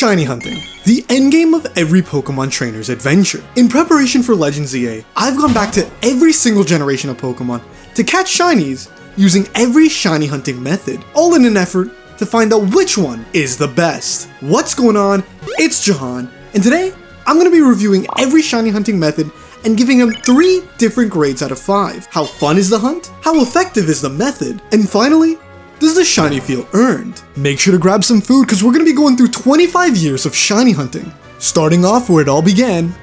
Shiny hunting, the endgame of every Pokemon trainer's adventure. In preparation for Legends EA, I've gone back to every single generation of Pokemon to catch shinies using every shiny hunting method, all in an effort to find out which one is the best. What's going on? It's ItzJhon, and today I'm going to be reviewing every shiny hunting method and giving them 3 different grades out of 5. How fun is the hunt? How effective is the method? And finally, does the shiny feel earned? Make sure to grab some food because we're going to be going through 25 years of shiny hunting, starting off where it all began.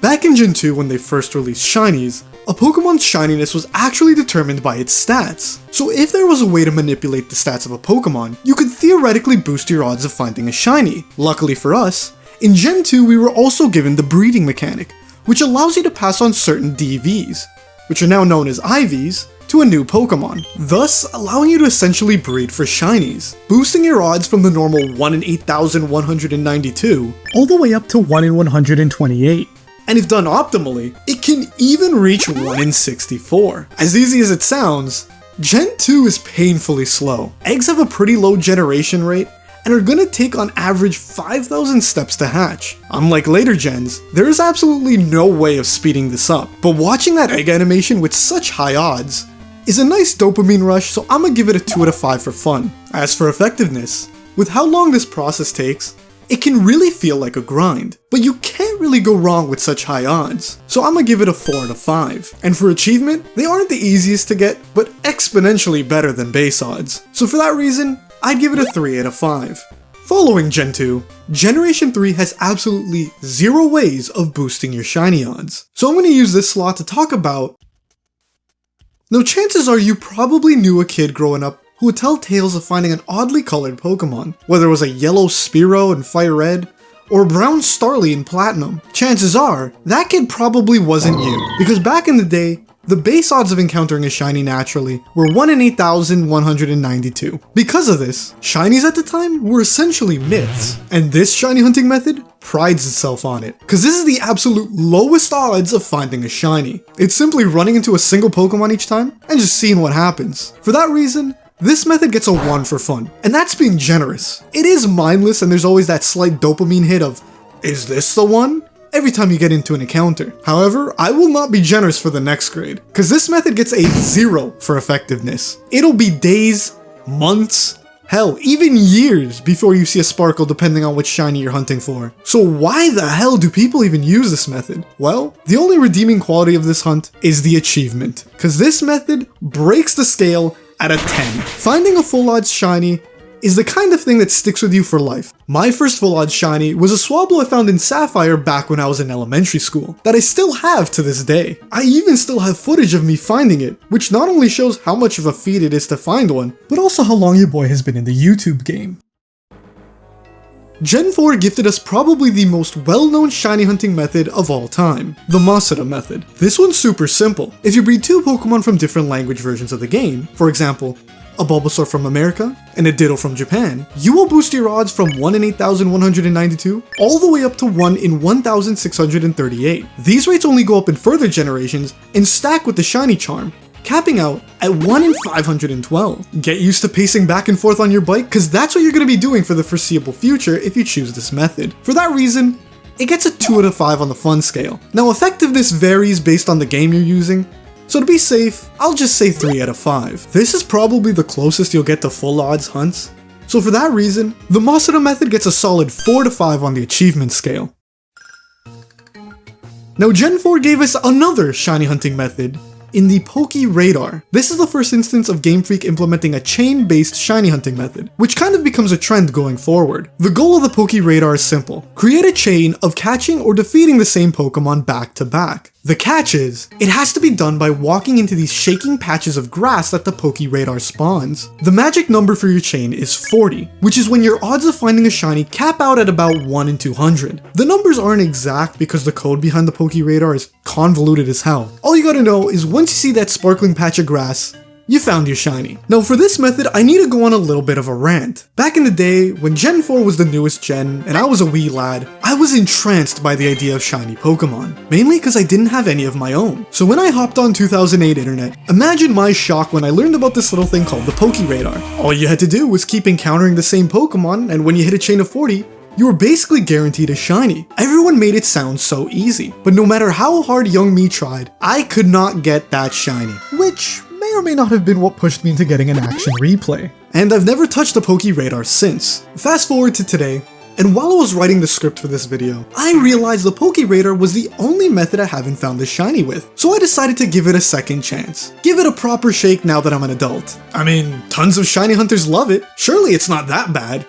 Back in Gen 2 when they first released shinies, a Pokemon's shininess was actually determined by its stats. So if there was a way to manipulate the stats of a Pokemon, you could theoretically boost your odds of finding a shiny. Luckily for us, in Gen 2 we were also given the breeding mechanic, which allows you to pass on certain DVs, which are now known as IVs, to a new Pokemon, thus allowing you to essentially breed for shinies, boosting your odds from the normal 1 in 8,192 all the way up to 1 in 128. And if done optimally, it can even reach 1 in 64. As easy as it sounds, Gen 2 is painfully slow. Eggs have a pretty low generation rate and are gonna take on average 5,000 steps to hatch. Unlike later gens, there is absolutely no way of speeding this up, but watching that egg animation with such high odds is a nice dopamine rush, so I'ma give it a 2 out of 5 for fun. As for effectiveness, with how long this process takes, it can really feel like a grind, but you can't really go wrong with such high odds, so I'ma give it a 4 out of 5. And for achievement, they aren't the easiest to get, but exponentially better than base odds, so for that reason, I'd give it a 3 out of 5. Following Gen 2, Generation 3 has absolutely 0 ways of boosting your shiny odds, so I'm going to use this slot to talk about. Now chances are you probably knew a kid growing up who would tell tales of finding an oddly colored Pokemon, whether it was a yellow Spearow in Fire Red, or a brown Starly in Platinum. Chances are, that kid probably wasn't you, because back in the day, the base odds of encountering a shiny naturally were 1 in 8,192. Because of this, shinies at the time were essentially myths, and this shiny hunting method prides itself on it, because this is the absolute lowest odds of finding a shiny. It's simply running into a single Pokemon each time and just seeing what happens. For that reason, this method gets a 1 for fun, and that's being generous. It is mindless and there's always that slight dopamine hit of, is this the one? Every time you get into an encounter. However, I will not be generous for the next grade, because this method gets a 0 for effectiveness. It'll be days, months, hell, even years before you see a sparkle depending on which shiny you're hunting for. So why the hell do people even use this method? Well, the only redeeming quality of this hunt is the achievement, because this method breaks the scale at a 10. Finding a full odds shiny is the kind of thing that sticks with you for life. My first full odds shiny was a Swablu I found in Sapphire back when I was in elementary school, that I still have to this day. I even still have footage of me finding it, which not only shows how much of a feat it is to find one, but also how long your boy has been in the YouTube game. Gen 4 gifted us probably the most well-known shiny hunting method of all time, the Masuda method. This one's super simple. If you breed 2 Pokemon from different language versions of the game, for example, a Bulbasaur from America and a Ditto from Japan, you will boost your odds from 1 in 8,192 all the way up to 1 in 1,638. These rates only go up in further generations and stack with the shiny charm, capping out at 1 in 512. Get used to pacing back and forth on your bike, because that's what you're going to be doing for the foreseeable future if you choose this method. For that reason, it gets a 2 out of 5 on the fun scale. Now effectiveness varies based on the game you're using, so to be safe, I'll just say 3 out of 5. This is probably the closest you'll get to full odds hunts, so for that reason, the Masuda method gets a solid 4 to 5 on the achievement scale. Now Gen 4 gave us another shiny hunting method in the Poké Radar. This is the first instance of Game Freak implementing a chain-based shiny hunting method, which kind of becomes a trend going forward. The goal of the Poké Radar is simple: create a chain of catching or defeating the same Pokemon back to back. The catch is, it has to be done by walking into these shaking patches of grass that the Poké Radar spawns. The magic number for your chain is 40, which is when your odds of finding a shiny cap out at about 1 in 200. The numbers aren't exact because the code behind the Poké Radar is convoluted as hell. All you gotta know is once you see that sparkling patch of grass, you found your shiny. Now for this method, I need to go on a little bit of a rant. Back in the day, when Gen 4 was the newest gen, and I was a wee lad, I was entranced by the idea of shiny Pokemon, mainly because I didn't have any of my own. So when I hopped on 2008 internet, imagine my shock when I learned about this little thing called the Poké Radar. All you had to do was keep encountering the same Pokemon, and when you hit a chain of 40, you were basically guaranteed a shiny. Everyone made it sound so easy, but no matter how hard young me tried, I could not get that shiny, which may or may not have been what pushed me into getting an action replay. And I've never touched the Poké Radar since. Fast forward to today, and while I was writing the script for this video, I realized the Poké Radar was the only method I haven't found a shiny with, so I decided to give it a second chance. Give it a proper shake now that I'm an adult. I mean, tons of shiny hunters love it. Surely it's not that bad.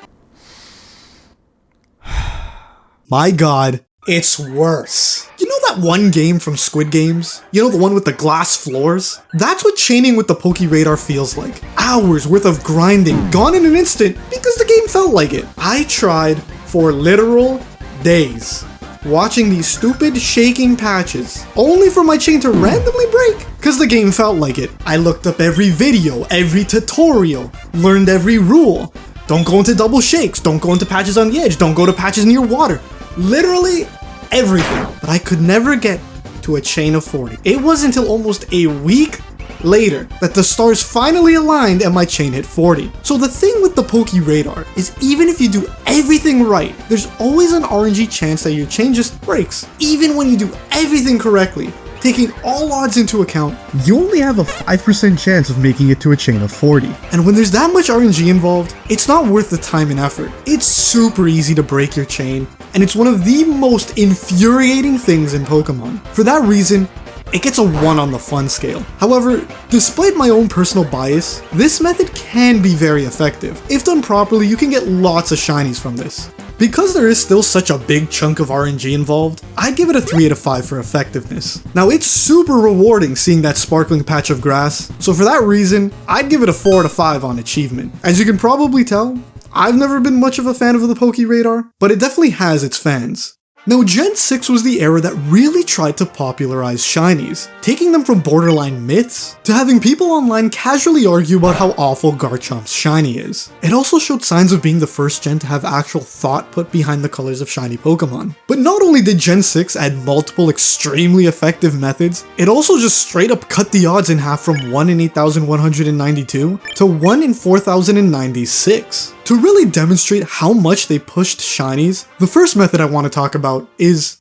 My god, it's worse. You know that one game from Squid Games? You know, the one with the glass floors? That's what chaining with the Poké Radar feels like. Hours worth of grinding, gone in an instant because the game felt like it. I tried for literal days, watching these stupid shaking patches, only for my chain to randomly break, because the game felt like it. I looked up every video, every tutorial, learned every rule. Don't go into double shakes, don't go into patches on the edge, don't go to patches near water. Literally everything, but I could never get to a chain of 40. It wasn't until almost a week later that the stars finally aligned and my chain hit 40. So the thing with the Poké Radar is even if you do everything right, there's always an RNG chance that your chain just breaks. Even when you do everything correctly, taking all odds into account, you only have a 5% chance of making it to a chain of 40. And when there's that much RNG involved, it's not worth the time and effort. It's super easy to break your chain, and it's one of the most infuriating things in Pokemon. For that reason, it gets a 1 on the fun scale. However, despite my own personal bias, this method can be very effective. If done properly, you can get lots of shinies from this. Because there is still such a big chunk of RNG involved, I'd give it a 3 out of 5 for effectiveness. Now it's super rewarding seeing that sparkling patch of grass, so for that reason, I'd give it a 4 out of 5 on achievement. As you can probably tell, I've never been much of a fan of the Poké Radar, but it definitely has its fans. Now Gen 6 was the era that really tried to popularize shinies, taking them from borderline myths to having people online casually argue about how awful Garchomp's shiny is. It also showed signs of being the first gen to have actual thought put behind the colors of shiny Pokemon. But not only did Gen 6 add multiple extremely effective methods, it also just straight up cut the odds in half from 1 in 8,192 to 1 in 4,096. To really demonstrate how much they pushed shinies, the first method I want to talk about is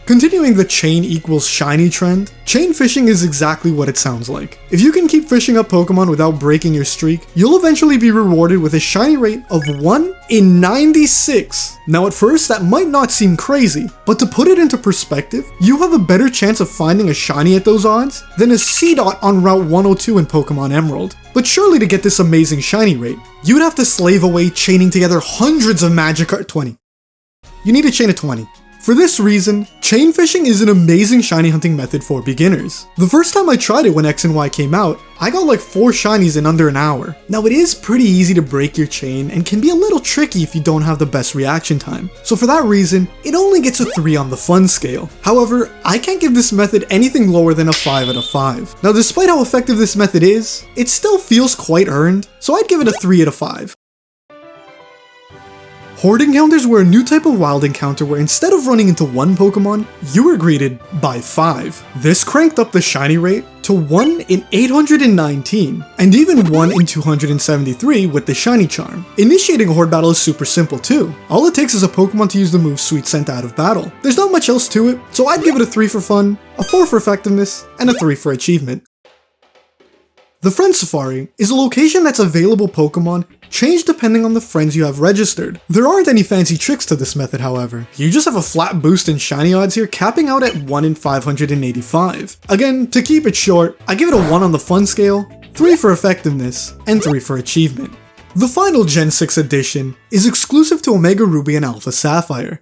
continuing the chain equals shiny trend. Chain fishing is exactly what it sounds like. If you can keep fishing up Pokemon without breaking your streak, you'll eventually be rewarded with a shiny rate of 1 in 96. Now at first that might not seem crazy, but to put it into perspective, you have a better chance of finding a shiny at those odds than a C-Dot on Route 102 in Pokemon Emerald. But surely to get this amazing shiny rate, you'd have to slave away chaining together hundreds of Magikarp 20. You need a chain of 20. For this reason, chain fishing is an amazing shiny hunting method for beginners. The first time I tried it when X and Y came out, I got like 4 shinies in under an hour. Now it is pretty easy to break your chain and can be a little tricky if you don't have the best reaction time. So for that reason, it only gets a 3 on the fun scale. However, I can't give this method anything lower than a 5 out of 5. Now despite how effective this method is, it still feels quite earned, so I'd give it a 3 out of 5. Horde encounters were a new type of wild encounter where instead of running into one Pokemon, you were greeted by 5. This cranked up the shiny rate to 1 in 819, and even 1 in 273 with the shiny charm. Initiating a Horde battle is super simple too. All it takes is a Pokemon to use the move Sweet Scent out of battle. There's not much else to it, so I'd give it a 3 for fun, a 4 for effectiveness, and a 3 for achievement. The Friend Safari is a location that's available Pokemon change depending on the friends you have registered. There aren't any fancy tricks to this method, however. You just have a flat boost in shiny odds here, capping out at 1 in 585. Again, to keep it short, I give it a 1 on the fun scale, 3 for effectiveness, and 3 for achievement. The final Gen 6 edition is exclusive to Omega Ruby and Alpha Sapphire.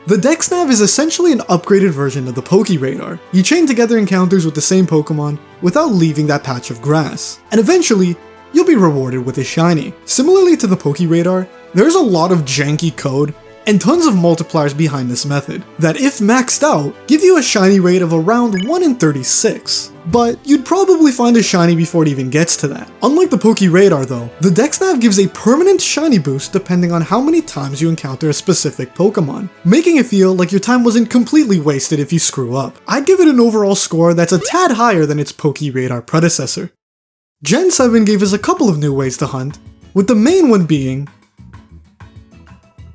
The Dexnav is essentially an upgraded version of the Poké Radar. You chain together encounters with the same Pokemon without leaving that patch of grass, and eventually, you'll be rewarded with a shiny. Similarly to the Poké Radar, there's a lot of janky code and tons of multipliers behind this method, that if maxed out, give you a shiny rate of around 1 in 36. But you'd probably find a shiny before it even gets to that. Unlike the Poké Radar though, the Dex Nav gives a permanent shiny boost depending on how many times you encounter a specific Pokemon, making it feel like your time wasn't completely wasted if you screw up. I'd give it an overall score that's a tad higher than its Poké Radar predecessor. Gen 7 gave us a couple of new ways to hunt, with the main one being,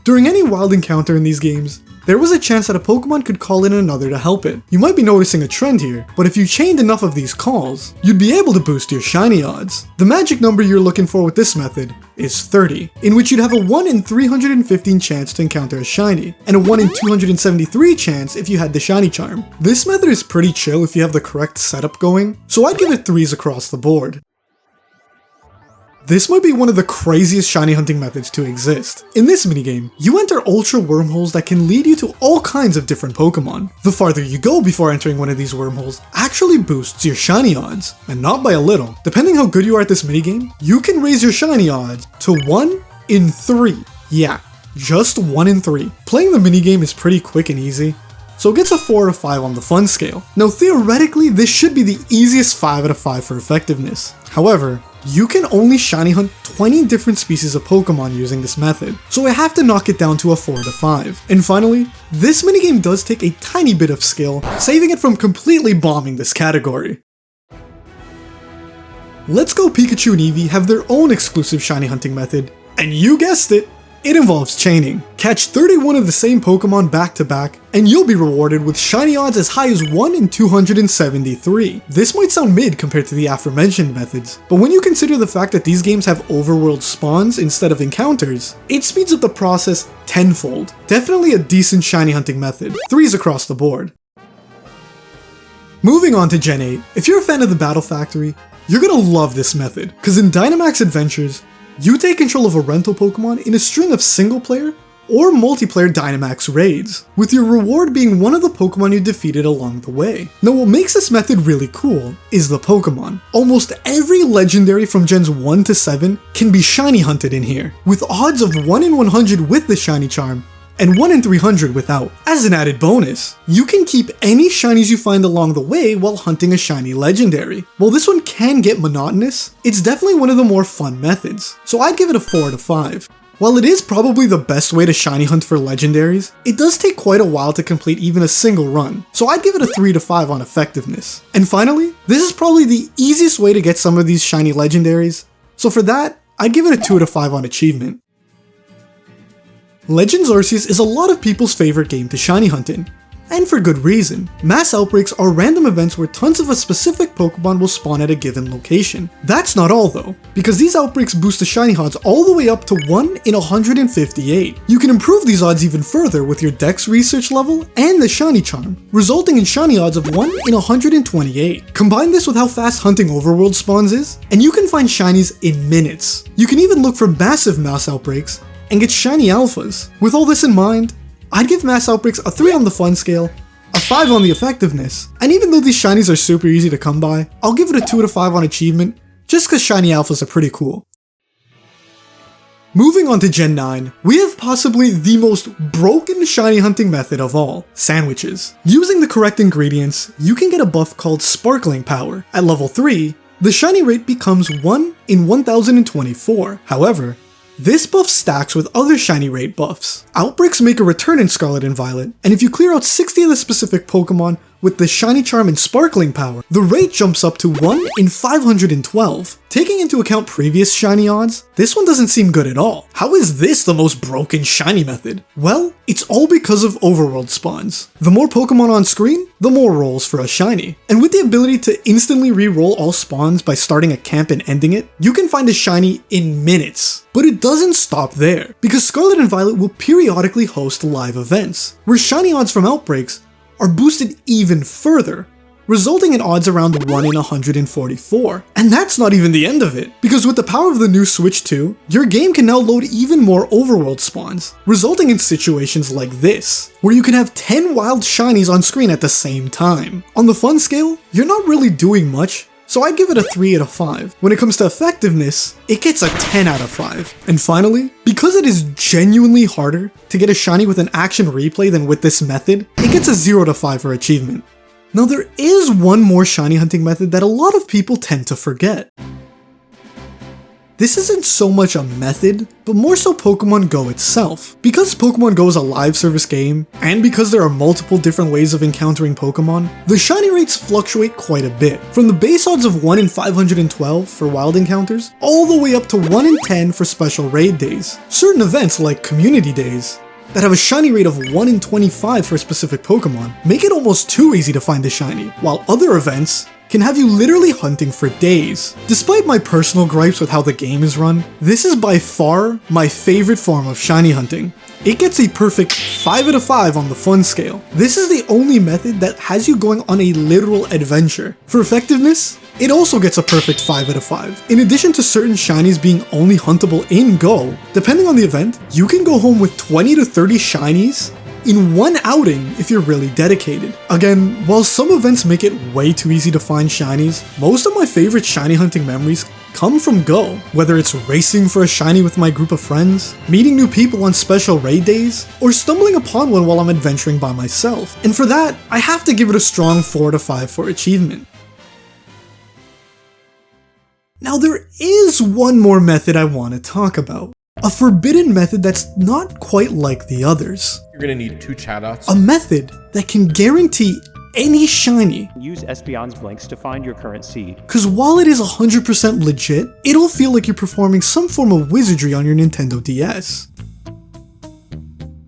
during any wild encounter in these games, there was a chance that a Pokemon could call in another to help it. You might be noticing a trend here, but if you chained enough of these calls, you'd be able to boost your shiny odds. The magic number you're looking for with this method is 30, in which you'd have a 1 in 315 chance to encounter a shiny, and a 1 in 273 chance if you had the shiny charm. This method is pretty chill if you have the correct setup going, so I'd give it 3s across the board. This might be one of the craziest shiny hunting methods to exist. In this minigame, you enter ultra wormholes that can lead you to all kinds of different Pokemon. The farther you go before entering one of these wormholes actually boosts your shiny odds, and not by a little. Depending how good you are at this minigame, you can raise your shiny odds to 1 in 3. Yeah, just 1 in 3. Playing the minigame is pretty quick and easy, so it gets a 4 out of 5 on the fun scale. Now theoretically, this should be the easiest 5 out of 5 for effectiveness. However, you can only shiny hunt 20 different species of Pokemon using this method, so I have to knock it down to a 4 out of 5. And finally, this minigame does take a tiny bit of skill, saving it from completely bombing this category. Let's Go Pikachu and Eevee have their own exclusive shiny hunting method, and you guessed it, it involves chaining. Catch 31 of the same Pokemon back to back, and you'll be rewarded with shiny odds as high as 1 in 273. This might sound mid compared to the aforementioned methods, but when you consider the fact that these games have overworld spawns instead of encounters, it speeds up the process tenfold. Definitely a decent shiny hunting method. 3s across the board. Moving on to Gen 8, if you're a fan of the Battle Factory, you're gonna love this method, cause in Dynamax Adventures, you take control of a rental Pokemon in a string of single-player or multiplayer Dynamax raids, with your reward being one of the Pokemon you defeated along the way. Now what makes this method really cool is the Pokemon. Almost every legendary from Gens 1 to 7 can be shiny hunted in here, with odds of 1 in 100 with the shiny charm, and 1 in 300 without. As an added bonus, you can keep any shinies you find along the way while hunting a shiny legendary. While this one can get monotonous, it's definitely one of the more fun methods, so I'd give it a 4 out of 5. While it is probably the best way to shiny hunt for legendaries, it does take quite a while to complete even a single run, so I'd give it a 3 to 5 on effectiveness. And finally, this is probably the easiest way to get some of these shiny legendaries, so for that, I'd give it a 2 to 5 on achievement. Legends Arceus is a lot of people's favorite game to shiny hunt in, and for good reason. Mass outbreaks are random events where tons of a specific Pokemon will spawn at a given location. That's not all though, because these outbreaks boost the shiny odds all the way up to 1 in 158. You can improve these odds even further with your Dex research level and the shiny charm, resulting in shiny odds of 1 in 128. Combine this with how fast hunting overworld spawns is, and you can find shinies in minutes. You can even look for massive mass outbreaks and get shiny alphas. With all this in mind, I'd give mass outbreaks a 3 on the fun scale, a 5 on the effectiveness, and even though these shinies are super easy to come by, I'll give it a 2 to 5 on achievement, just cause shiny alphas are pretty cool. Moving on to Gen 9, we have possibly the most broken shiny hunting method of all, sandwiches. Using the correct ingredients, you can get a buff called Sparkling Power. At level 3, the shiny rate becomes 1 in 1024. However, this buff stacks with other shiny rate buffs. Outbreaks make a return in Scarlet and Violet, and if you clear out 60 of the specific Pokemon with the shiny charm and sparkling power, the rate jumps up to 1 in 512. Taking into account previous shiny odds, this one doesn't seem good at all. How is this the most broken shiny method? Well, it's all because of overworld spawns. The more Pokemon on screen, the more rolls for a shiny. And with the ability to instantly re-roll all spawns by starting a camp and ending it, you can find a shiny in minutes. But it doesn't stop there, because Scarlet and Violet will periodically host live events, where shiny odds from outbreaks are boosted even further, resulting in odds around 1 in 144. And that's not even the end of it, because with the power of the new Switch 2, your game can now load even more overworld spawns, resulting in situations like this, where you can have 10 wild shinies on screen at the same time. On the fun scale, you're not really doing much, so I'd give it a 3 out of 5. When it comes to effectiveness, it gets a 10 out of 5. And finally, because it is genuinely harder to get a shiny with an action replay than with this method, it gets a 0 out of 5 for achievement. Now there is one more shiny hunting method that a lot of people tend to forget. This isn't so much a method, but more so Pokemon Go itself. Because Pokemon Go is a live service game, and because there are multiple different ways of encountering Pokemon, the shiny rates fluctuate quite a bit. From the base odds of 1 in 512 for wild encounters, all the way up to 1 in 10 for special raid days. Certain events like community days, that have a shiny rate of 1 in 25 for a specific Pokemon, make it almost too easy to find a shiny, while other events can have you literally hunting for days. Despite my personal gripes with how the game is run, this is by far my favorite form of shiny hunting. It gets a perfect 5 out of 5 on the fun scale. This is the only method that has you going on a literal adventure. For effectiveness, it also gets a perfect 5 out of 5. In addition to certain shinies being only huntable in Go, depending on the event, you can go home with 20 to 30 shinies in one outing if you're really dedicated. Again, while some events make it way too easy to find shinies, most of my favorite shiny hunting memories come from Go. Whether it's racing for a shiny with my group of friends, meeting new people on special raid days, or stumbling upon one while I'm adventuring by myself. And for that, I have to give it a strong 4 out of 5 for achievement. Now there is one more method I want to talk about. A forbidden method that's not quite like the others. You're gonna need 2 Chatot. A method that can guarantee any shiny. Use Espion's blinks to find your current seed. Cause while it is 100% legit, it'll feel like you're performing some form of wizardry on your Nintendo DS.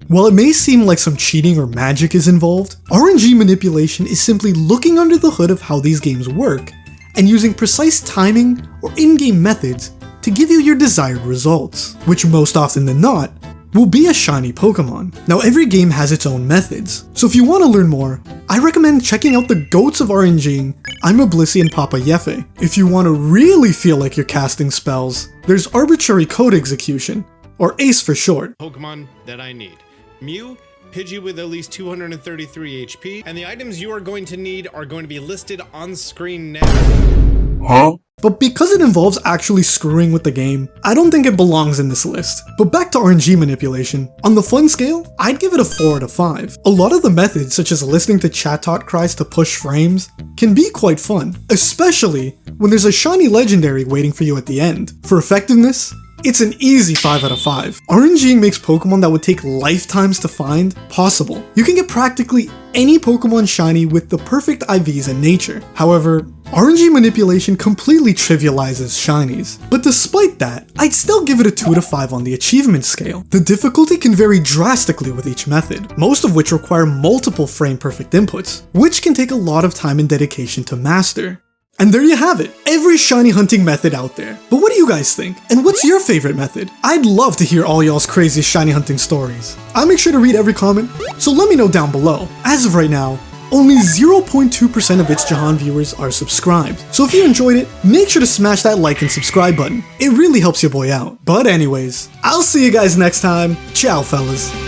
While it may seem like some cheating or magic is involved, RNG manipulation is simply looking under the hood of how these games work and using precise timing or in-game methods to give you your desired results, which most often than not will be a shiny Pokemon. Now every game has its own methods, so if you want to learn more, I recommend checking out the goats of RNGing, Imablissi and Papa Yefe. If you want to really feel like you're casting spells, there's Arbitrary Code Execution, or ACE for short. Pokemon that I need. Mew, Pidgey with at least 233 HP, and the items you are going to need are going to be listed on screen now. Huh? But because it involves actually screwing with the game, I don't think it belongs in this list. But back to RNG manipulation. On the fun scale, I'd give it a 4 out of 5. A lot of the methods, such as listening to Chatot cries to push frames, can be quite fun, especially when there's a shiny legendary waiting for you at the end. For effectiveness, it's an easy 5 out of 5. RNGing makes Pokemon that would take lifetimes to find possible. You can get practically any Pokemon shiny with the perfect IVs in nature. However, RNG manipulation completely trivializes shinies. But despite that, I'd still give it a 2 out of 5 on the achievement scale. The difficulty can vary drastically with each method, most of which require multiple frame perfect inputs, which can take a lot of time and dedication to master. And there you have it, every shiny hunting method out there. But what do you guys think? And what's your favorite method? I'd love to hear all y'all's craziest shiny hunting stories. I'll make sure to read every comment, so let me know down below. As of right now, only 0.2% of ItzJhon viewers are subscribed. So if you enjoyed it, make sure to smash that like and subscribe button. It really helps your boy out. But anyways, I'll see you guys next time. Ciao, fellas.